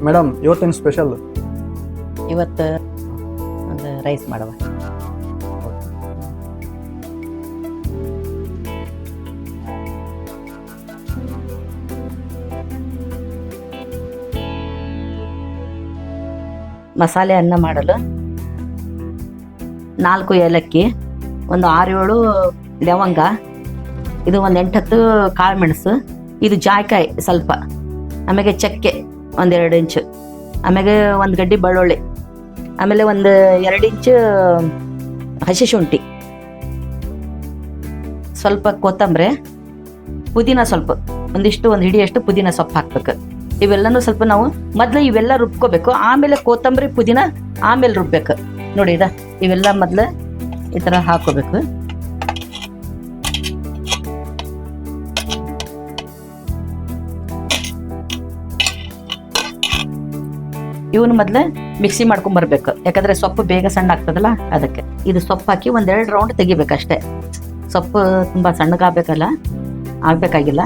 Madam ಇವತ್ತೇನು special? ಇವತ್ತು ಒಂದು ರೈಸ್ ಮಾಡುವ. ಮಸಾಲೆ ಅನ್ನ ಮಾಡಲು 4 ಏಲಕ್ಕಿ, ಒಂದು 6-7 ಲವಂಗ, ಇದು ಒಂದು 8-10 ಕಾಳು ಮೆಣಸು, ಇದು ಜಾಯ್ಕಾಯಿ ಸ್ವಲ್ಪ, ಆಮೇಲೆ ಚಕ್ಕೆ ಒಂದು 2 ಇಂಚು, ಆಮೇಲೆ ಒಂದು ಗಡ್ಡೆ ಬೆಳ್ಳುಳ್ಳಿ, ಆಮೇಲೆ ಒಂದು 2 ಇಂಚು ಹಸಿ ಶುಂಠಿ, ಸ್ವಲ್ಪ ಕೊತ್ತಂಬರಿ, ಪುದೀನ ಸ್ವಲ್ಪ ಒಂದು ಹಿಡಿಯಷ್ಟು ಪುದೀನ ಸೊಪ್ಪು ಹಾಕ್ಬೇಕು. ಇವೆಲ್ಲನೂ ಸ್ವಲ್ಪ ನಾವು ಮೊದಲು ಇವೆಲ್ಲ ರುಬ್ಕೋಬೇಕು, ಆಮೇಲೆ ಕೊತ್ತಂಬರಿ ಪುದೀನ ಆಮೇಲೆ ರುಬ್ಬೇಕು. ನೋಡಿ ಇವೆಲ್ಲ ಮೊದಲು ಈ ಥರ ಹಾಕೋಬೇಕು. ಇವನು ಮೊದಲು ಮಿಕ್ಸಿ ಮಾಡ್ಕೊಂಡ್ ಬರ್ಬೇಕು, ಯಾಕಂದ್ರೆ ಸೊಪ್ಪು ಬೇಗ ಸಣ್ಣ ಆಗ್ತದಲ್ಲ ಅದಕ್ಕೆ. ಇದು ಸೊಪ್ಪು ಹಾಕಿ 1-2 ರೌಂಡ್ ತೆಗಿಬೇಕಷ್ಟೇ. ಸೊಪ್ಪು ತುಂಬಾ ಸಣ್ಣಗಾಗಬೇಕಲ್ಲ, ಆಗ್ಬೇಕಾಗಿಲ್ಲ.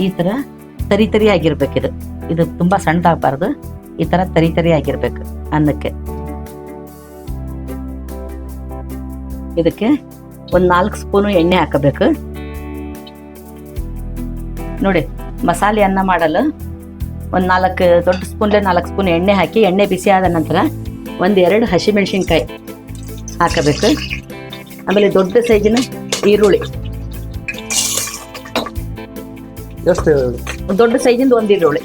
ಈ ತರ ತರಿ ಆಗಿರ್ಬೇಕು. ಇದು ತುಂಬಾ ಸಣ್ಣದಾಗಬಾರ್ದು, ಈ ತರ ತರಿ ಆಗಿರ್ಬೇಕು ಅನ್ನಕ್ಕೆ. ಇದಕ್ಕೆ ಒಂದು 4 ಸ್ಪೂನು ಎಣ್ಣೆ ಹಾಕಬೇಕು. ನೋಡಿ, ಮಸಾಲೆ ಅನ್ನ ಮಾಡಲು ಒಂದು 4 ದೊಡ್ಡ ಸ್ಪೂನ್ಲೆ 4 ಸ್ಪೂನ್ ಎಣ್ಣೆ ಹಾಕಿ, ಎಣ್ಣೆ ಬಿಸಿ ಆದ ನಂತರ 1-2 ಹಸಿಮೆಣಸಿನ್ಕಾಯಿ ಹಾಕಬೇಕು. ಆಮೇಲೆ ದೊಡ್ಡ ಸೈಜಿನ ಈರುಳ್ಳಿ, ಎಷ್ಟು ದೊಡ್ಡ ಸೈಜಿಂದ 1 ಈರುಳ್ಳಿ.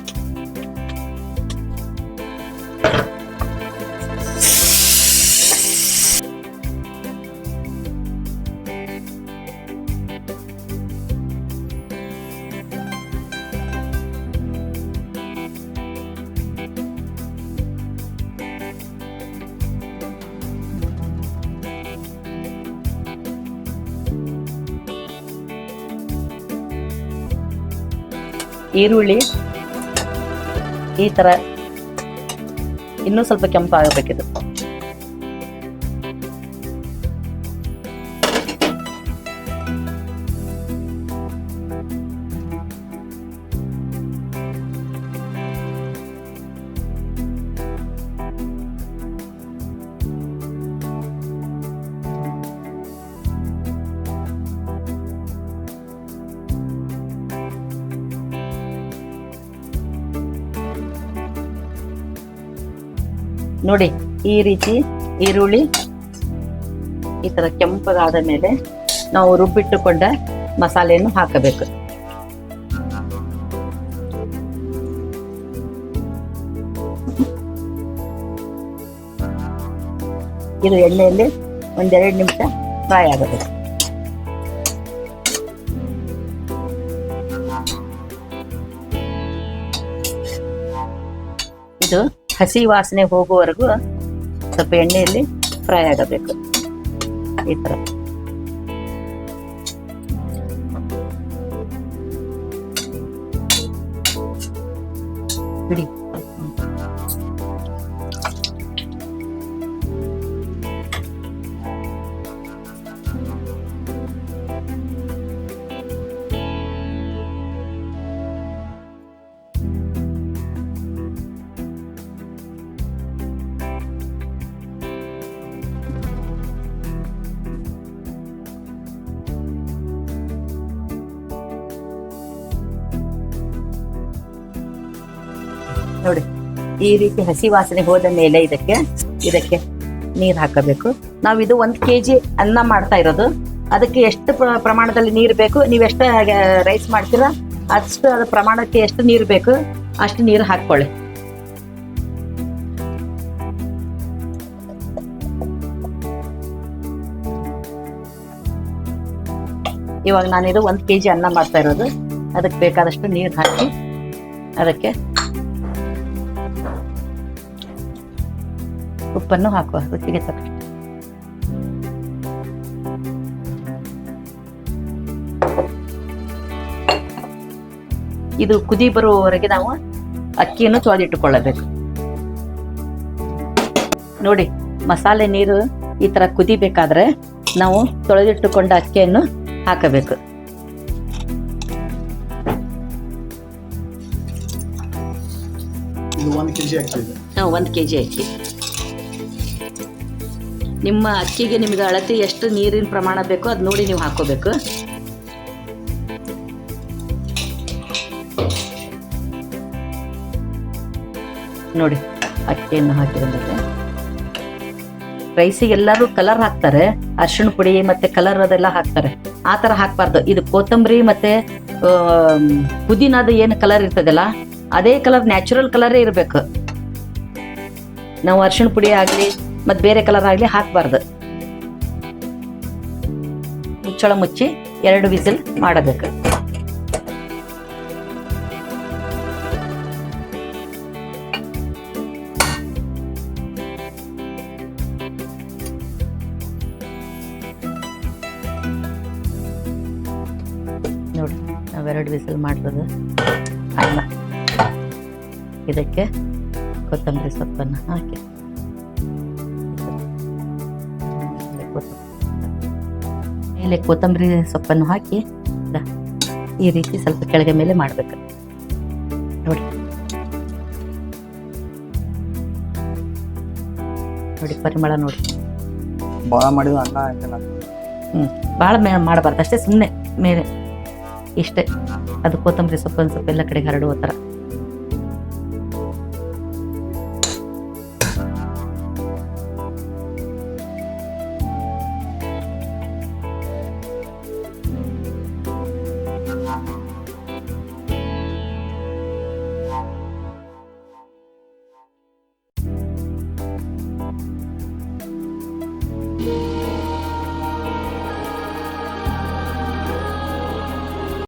ಈರುಳ್ಳಿ ಈ ತರ ಇನ್ನೂ ಸ್ವಲ್ಪ ಕೆಂಪಾಗಬೇಕಿದು. ನೋಡಿ, ಈ ರೀತಿ ಈರುಳ್ಳಿ ಈ ತರ ಕೆಂಪಗಾದ ಮೇಲೆ ನಾವು ರುಬ್ಬಿಟ್ಟುಕೊಂಡ ಮಸಾಲೆಯನ್ನು ಹಾಕಬೇಕು. ಇದು ಎಣ್ಣೆಯಲ್ಲಿ 1-2 ನಿಮಿಷ ಫ್ರೈ ಆಗಬೇಕು. ಇದು ಹಸಿ ವಾಸನೆ ಹೋಗುವವರೆಗೂ ಸ್ವಲ್ಪ ಎಣ್ಣೆಯಲ್ಲಿ ಫ್ರೈ ಆಗಬೇಕು. ಈ ತರ ಬಿಡಿ. ನೋಡಿ, ಈ ರೀತಿ ಹಸಿ ವಾಸನೆ ಹೋದ ಮೇಲೆ ಇದಕ್ಕೆ ನೀರು ಹಾಕಬೇಕು. ನಾವು ಇದು 1 kg ಅನ್ನ ಮಾಡ್ತಾ ಇರೋದು, ಅದಕ್ಕೆ ಎಷ್ಟು ಪ್ರಮಾಣದಲ್ಲಿ ನೀರು ಬೇಕು, ನೀವೆಷ್ಟು ರೈಸ್ ಮಾಡ್ತೀರಾ ಅಷ್ಟು ಅದ್ರ ಪ್ರಮಾಣಕ್ಕೆ ಎಷ್ಟು ನೀರು ಬೇಕು ಅಷ್ಟು ನೀರು ಹಾಕ್ಕೊಳ್ಳಿ. ಇವಾಗ ನಾನಿದು 1 kg ಅನ್ನ ಮಾಡ್ತಾ ಇರೋದು, ಅದಕ್ಕೆ ಬೇಕಾದಷ್ಟು ನೀರು ಹಾಕಿ ಅದಕ್ಕೆ ಉಪ್ಪನ್ನು ಹಾಕುವ ರುಚಿಗೆ ತಕ್ಕಷ್ಟು. ಇದು ಕುದಿ ಬರುವವರೆಗೆ ನಾವು ಅಕ್ಕಿಯನ್ನು ತೊಳೆದಿಟ್ಟುಕೊಳ್ಳಬೇಕು. ನೋಡಿ, ಮಸಾಲೆ ನೀರು ಈ ತರ ಕುದಿಬೇಕಾದ್ರೆ ನಾವು ತೊಳೆದಿಟ್ಟುಕೊಂಡ ಅಕ್ಕಿಯನ್ನು ಹಾಕಬೇಕು. ಇದು 1 kg ಅಕ್ಕಿ ಇದೆ. 1 kg ಅಕ್ಕಿ. ನಿಮ್ಮ ಅಕ್ಕಿಗೆ ನಿಮ್ಗೆ ಅಳತೆ ಎಷ್ಟು ನೀರಿನ ಪ್ರಮಾಣ ಬೇಕೋ ಅದು ನೋಡಿ ನೀವು ಹಾಕೋಬೇಕು. ನೋಡಿ ಅಕ್ಕಿಯನ್ನು ಹಾಕಿದ್ರೆ ರೈಸಿಗೆ ಎಲ್ಲರೂ ಕಲರ್ ಹಾಕ್ತಾರೆ, ಅರಿಶಿಣ ಪುಡಿ ಮತ್ತೆ ಕಲರ್ ಅದೆಲ್ಲ ಹಾಕ್ತಾರೆ. ಆ ಥರ ಹಾಕ್ಬಾರ್ದು. ಇದು ಕೊತ್ತಂಬರಿ ಮತ್ತೆ ಪುದೀನದ ಏನು ಕಲರ್ ಇರ್ತದಲ್ಲ ಅದೇ ಕಲರ್, ನ್ಯಾಚುರಲ್ ಕಲರೇ ಇರಬೇಕು. ನಾವು ಅರಿಶಿಣ ಪುಡಿ ಆಗಲಿ ಮತ್ತು ಬೇರೆ ಕಲರ್ ಆಗಲಿ ಹಾಕಬಾರ್ದು. ಮುಚ್ಚಳ ಮುಚ್ಚಿ 2 ವಿಸಿಲ್ ಮಾಡಬೇಕು. ನೋಡಿ ನಾವು 2 ವಿಸಿಲ್ ಮಾಡ್ತದೆ ಅನ್ನ. ಇದಕ್ಕೆ ಕೊತ್ತಂಬರಿ ಸೊಪ್ಪನ್ನು ಹಾಕಿ ಮೇಲೆ ಕೊತ್ತಂಬರಿ ಸೊಪ್ಪನ್ನು ಹಾಕಿ ಈ ರೀತಿ ಸ್ವಲ್ಪ ಕೆಳಗೆ ಮೇಲೆ ಮಾಡಬೇಕು. ನೋಡಿ ನೋಡಿ ಪರಿಮಳ ನೋಡಿ. ಭಾಳ ಮಾಡಿದ ಅನ್ನ ಆಯ್ತಲ್ಲ. ಭಾಳ ಮಾಡಬಾರ್ದು, ಅಷ್ಟೇ ಸುಮ್ಮನೆ ಮೇಲೆ ಇಷ್ಟೇ. ಅದು ಕೊತ್ತಂಬರಿ ಸೊಪ್ಪು ಒಂದು ಸ್ವಲ್ಪ ಎಲ್ಲ ಕಡೆಗೆ ಹರಡುವ ಥರ.